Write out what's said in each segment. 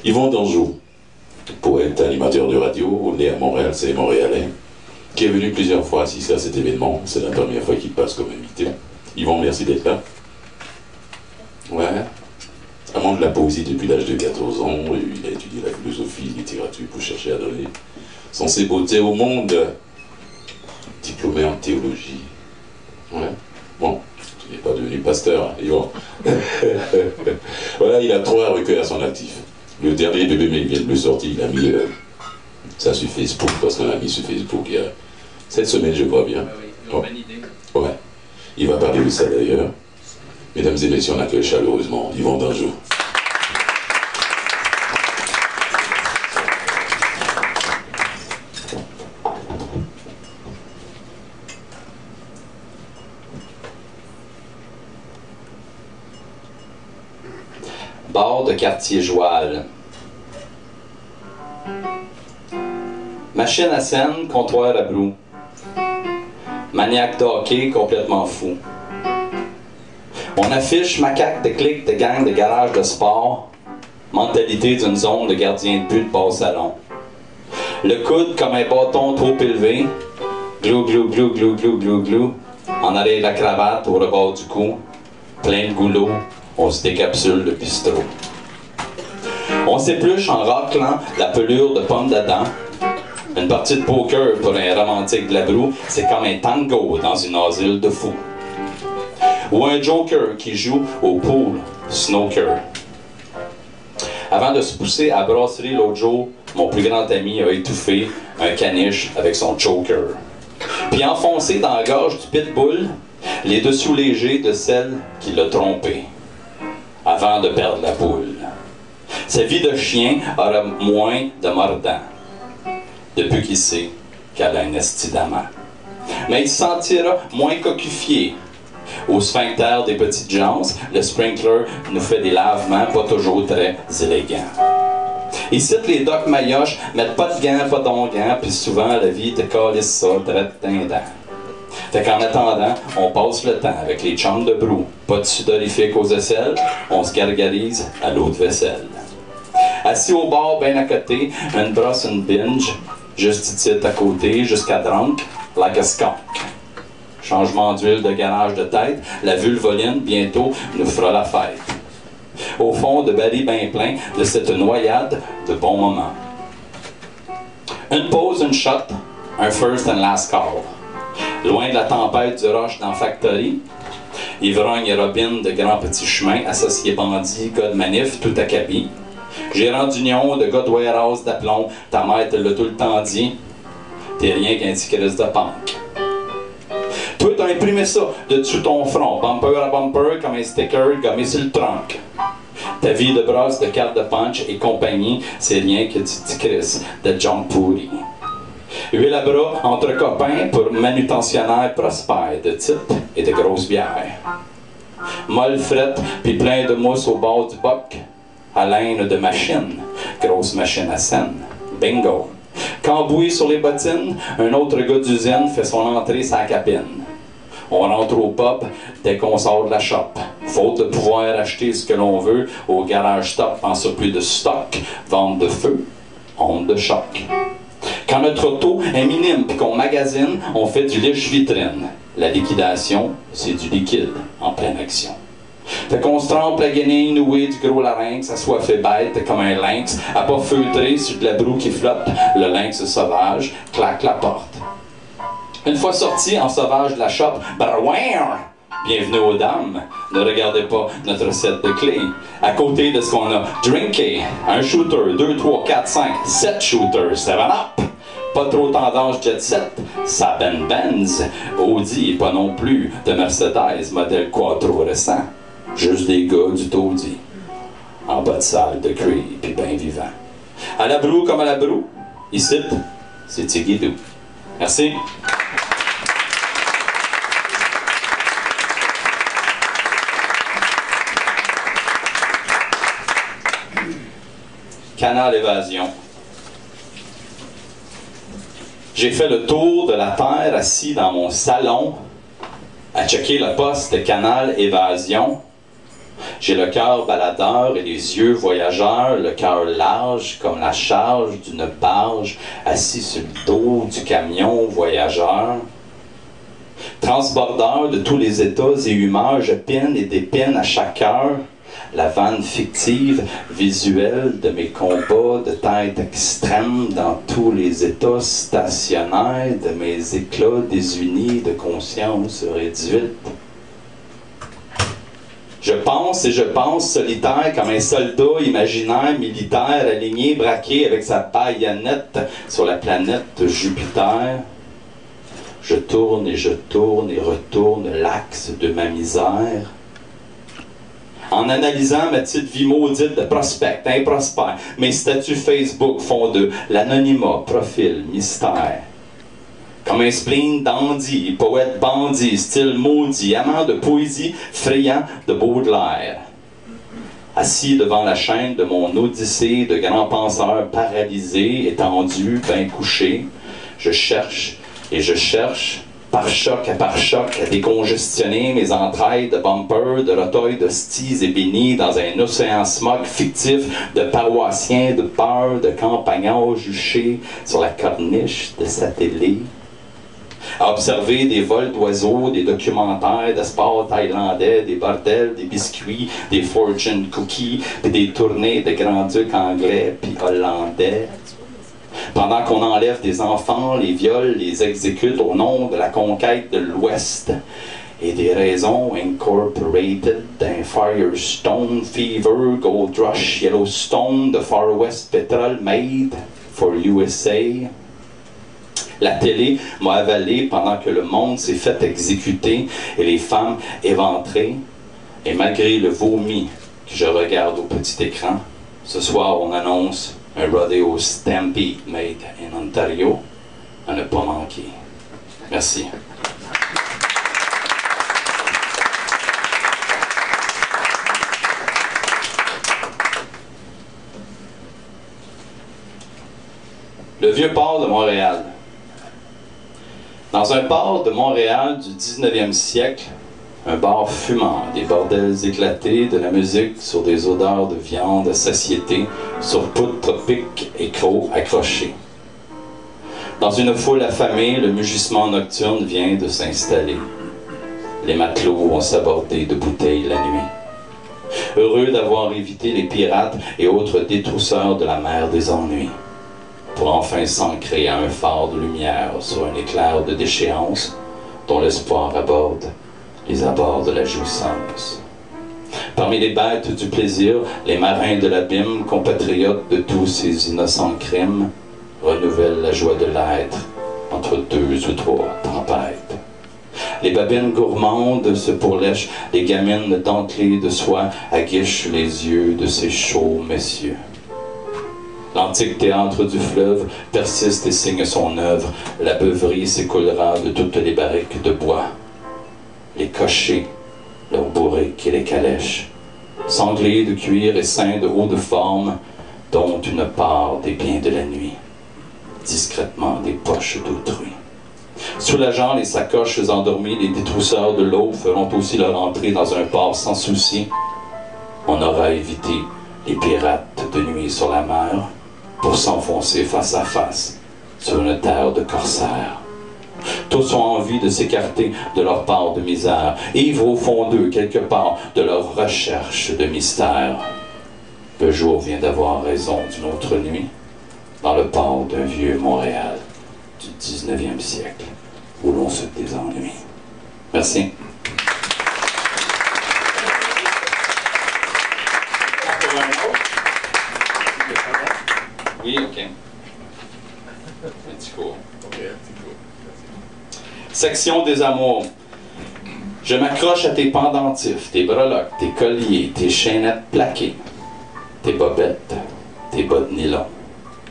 Yvon Danjou, poète, animateur de radio, né à Montréal, c'est Montréalais, qui est venu plusieurs fois assister à cet événement. C'est la première fois qu'il passe comme invité. Yvon, merci d'être là. Ouais. Amant de la poésie depuis l'âge de 14 ans, il a étudié la philosophie, la littérature pour chercher à donner son beauté au monde. Diplômé en théologie. Ouais. Bon, tu n'es pas devenu pasteur, hein, Yvon. Voilà, il a 3 recueils à son actif. Le dernier bébé mais il vient de le sortir, il a mis ça sur Facebook, parce qu'on a mis sur Facebook il y a cette semaine, je crois bien. Oui, bonne idée. Ouais. Il va parler de ça d'ailleurs. Mesdames et messieurs, on accueille chaleureusement Yvon Danjou. Bar de quartier Joual. Machine à scène, comptoir à brou. Maniaque de hockey complètement fou. On affiche macaque de clics de gang de garage de sport. Mentalité d'une zone de gardien de but de bas salon. Le coude comme un bâton trop élevé. Glou, glou, glou, glou, glou, glou, glou. En arrière de la cravate, au rebord du cou. Plein de goulot. On se décapsule le bistrot. On s'épluche en raclant la pelure de pomme d'Adam. Une partie de poker pour un romantique de la broue, c'est comme un tango dans une asile de fous. Ou un joker qui joue au pool snooker. Avant de se pousser à brasserie l'autre jour, mon plus grand ami a étouffé un caniche avec son choker. Puis enfoncé dans la gorge du pitbull, les dessous légers de celle qui l'a trompé. Avant de perdre la boule. Sa vie de chien aura moins de mordant, depuis qu'il sait qu'elle a un esti d'amant. Mais il se sentira moins cocufié. Au sphincter des petites gens, le sprinkler nous fait des lavements pas toujours très élégants. Ici, les docs maillotches mettent pas de gants, pas d'ongants, puis souvent la vie te calisse ça, très tendant. Fait qu'en attendant, on passe le temps avec les chums de brou. Pas de sudorifique aux aisselles, on se gargarise à l'eau de vaisselle. Assis au bord, ben à côté, une brosse, une binge, juste ici à côté, jusqu'à drunk, like a skunk. Changement d'huile de garage de tête, la vulvoline bientôt nous fera la fête. Au fond de baril bien plein de cette noyade de bons moments. Une pause, une shot, un first and last call. Loin de la tempête du roche dans Factory, ivrogne et robine de grands petits chemins, associés bandits, gars de manif, tout acabit. Gérant d'union, de gars de warehouse d'aplomb, ta mère te l'a tout le temps dit, t'es rien qu'un petit crise de punk. Toi, t'as imprimé ça de dessous ton front, bumper à bumper, comme un sticker gommé sur le trunk. Ta vie de brosse, de carte de punch et compagnie, c'est rien que du petit crise de junk pourri. Huile à bras entre copains pour manutentionnaire prospère de type et de grosses bières. Molle frette puis plein de mousse au bord du boc. Haleine de machine, grosse machine à scène. Bingo. Cambouis sur les bottines, un autre gars d'usine fait son entrée sa cabine. On rentre au pub dès qu'on sort de la shop. Faute de pouvoir acheter ce que l'on veut au garage stop en surplus de stock, vente de feu, onde de choc. Quand notre auto est minime puis qu'on magasine, on fait du lèche-vitrine. La liquidation, c'est du liquide en pleine action. Fait qu'on se trempe la guenille nouée du gros larynx, à soit fait bête comme un lynx, à pas feutrer sur de la broue qui flotte, le lynx sauvage claque la porte. Une fois sorti en sauvage de la shop, barouin! Bienvenue aux dames, ne regardez pas notre set de clés. À côté de ce qu'on a drinké, un shooter, 2, 3, 4, 5, 7 shooters, 7 up! Pas trop tendance jet set, ça Benz, Audi et pas non plus de Mercedes, modèle Quattro récent. Juste des gars du taudis, en bas de salle de cri puis ben vivant. À la broue comme à la broue, ici, c'est Tigidou. Merci. Canal Évasion. J'ai fait le tour de la terre assis dans mon salon à checker le poste de Canal Évasion. J'ai le cœur baladeur et les yeux voyageurs, le cœur large comme la charge d'une barge, assis sur le dos du camion voyageur. Transbordeur de tous les états et humeurs, je pine et dépine à chaque heure la vanne fictive, visuelle de mes combats de tête extrême dans tous les états stationnaires de mes éclats désunis de conscience réduite. Je pense et je pense solitaire comme un soldat imaginaire militaire aligné, braqué avec sa baïonnette sur la planète Jupiter. Je tourne et retourne l'axe de ma misère. En analysant ma petite vie maudite de prospect, improspère, mes statuts Facebook font de l'anonymat, profil, mystère. Comme un spleen dandy, poète bandit, style maudit, amant de poésie, friand de Baudelaire. Assis devant la chaîne de mon odyssée de grands penseurs paralysés, étendus, bien couchés, je cherche et je cherche, par choc, à décongestionner mes entrailles de bumper, de rotoilles d'hosties et bénis dans un océan smog fictif de paroissiens de peur, de campagnards juchés sur la corniche de satellite. À observer des vols d'oiseaux, des documentaires de sport thaïlandais, des bordels, des biscuits, des fortune cookies, puis des tournées de grands-ducs anglais puis hollandais. Pendant qu'on enlève des enfants, les viole, les exécute au nom de la conquête de l'Ouest et des raisons incorporated d'un Firestone, Fever, Gold Rush, Yellowstone, de Far West Petrol Made for USA. La télé m'a avalé pendant que le monde s'est fait exécuter et les femmes éventrées. Et malgré le vomi que je regarde au petit écran, ce soir on annonce un rodeo Stampede made in Ontario à ne pas manquer. Merci. Le vieux port de Montréal. Dans un port de Montréal du 19e siècle, un bar fumant, des bordels éclatés, de la musique sur des odeurs de viande à satiété, sur poudre tropique et crocs accrochés. Dans une foule affamée, le mugissement nocturne vient de s'installer. Les matelots ont sabordé de bouteilles la nuit. Heureux d'avoir évité les pirates et autres détrousseurs de la mer des ennuis, pour enfin s'ancrer à un phare de lumière sur un éclair de déchéance dont l'espoir aborde les abords de la jouissance. Parmi les bêtes du plaisir, les marins de l'abîme, compatriotes de tous ces innocents crimes, renouvellent la joie de l'être entre 2 ou 3 tempêtes. Les babines gourmandes se pourlèchent, les gamines dentelées de soie aguichent les yeux de ces chauds messieurs. L'antique théâtre du fleuve persiste et signe son œuvre. La beuverie s'écoulera de toutes les barriques de bois. Les cochers, leurs bourriques et les calèches, sanglés de cuir et seins de haut de forme, dont une part des biens de la nuit, discrètement des poches d'autrui. Soulageant les sacoches endormies, les détrousseurs de l'eau feront aussi leur entrée dans un port sans souci. On aura évité les pirates de nuit sur la mer pour s'enfoncer face à face sur une terre de corsaires. Tous ont envie de s'écarter de leur part de misère, ivres au fond d'eux, quelque part, de leur recherche de mystère. Le jour vient d'avoir raison d'une autre nuit, dans le port d'un vieux Montréal du 19e siècle, où l'on se désennuie. Merci. Oui, ok. Un petit cours. Section des amours. Je m'accroche à tes pendentifs, tes breloques, tes colliers, tes chaînettes plaquées, tes bobettes, tes bas de nylon,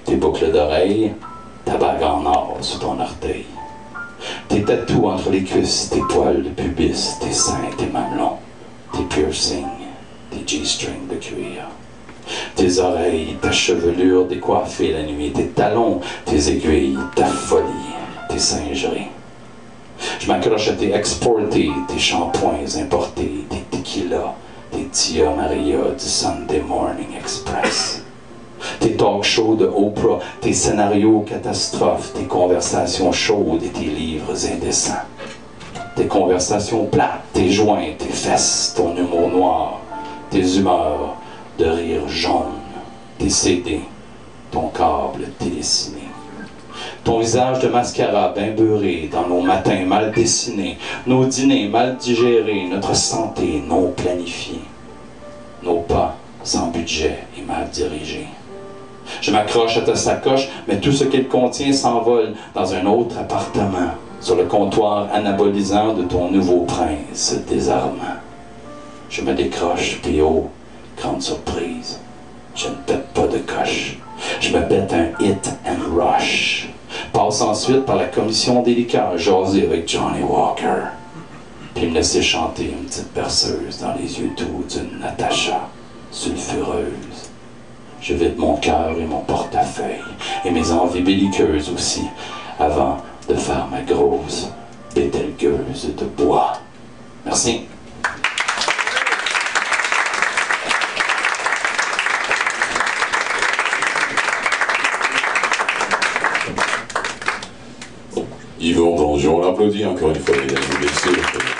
tes boucles d'oreilles, ta bague en or sous ton orteil, tes tatous entre les cuisses, tes poils de pubis, tes seins, tes mamelons, tes piercings, tes G-strings de cuir, tes oreilles, ta chevelure décoiffée la nuit, tes talons, tes aiguilles, ta folie, tes singeries. Je m'accroche à tes exportés, tes shampoings importés, tes tequilas, tes Tia Maria du Sunday Morning Express. Tes talk shows de Oprah, tes scénarios catastrophes, tes conversations chaudes et tes livres indécents. Tes conversations plates, tes joints, tes fesses, ton humour noir, tes humeurs de rire jaune, tes CD, ton câble téléciné. Ton visage de mascara bien beurré dans nos matins mal dessinés, nos dîners mal digérés, notre santé non planifiée, nos pas sans budget et mal dirigés. Je m'accroche à ta sacoche, mais tout ce qu'elle contient s'envole dans un autre appartement, sur le comptoir anabolisant de ton nouveau prince désarmant. Je me décroche, puis oh, grande surprise, je ne pète pas de coche. Je me pète un hit and rush. Passe ensuite par la commission des liqueurs, jaser avec Johnny Walker. Puis me laisser chanter une petite berceuse dans les yeux doux d'une Natacha sulfureuse. Je vide mon cœur et mon portefeuille, et mes envies belliqueuses aussi, avant de faire ma grosse bételgueuse de bois. Merci. Yvon Donjon, on l'applaudit encore une fois, mesdames et messieurs.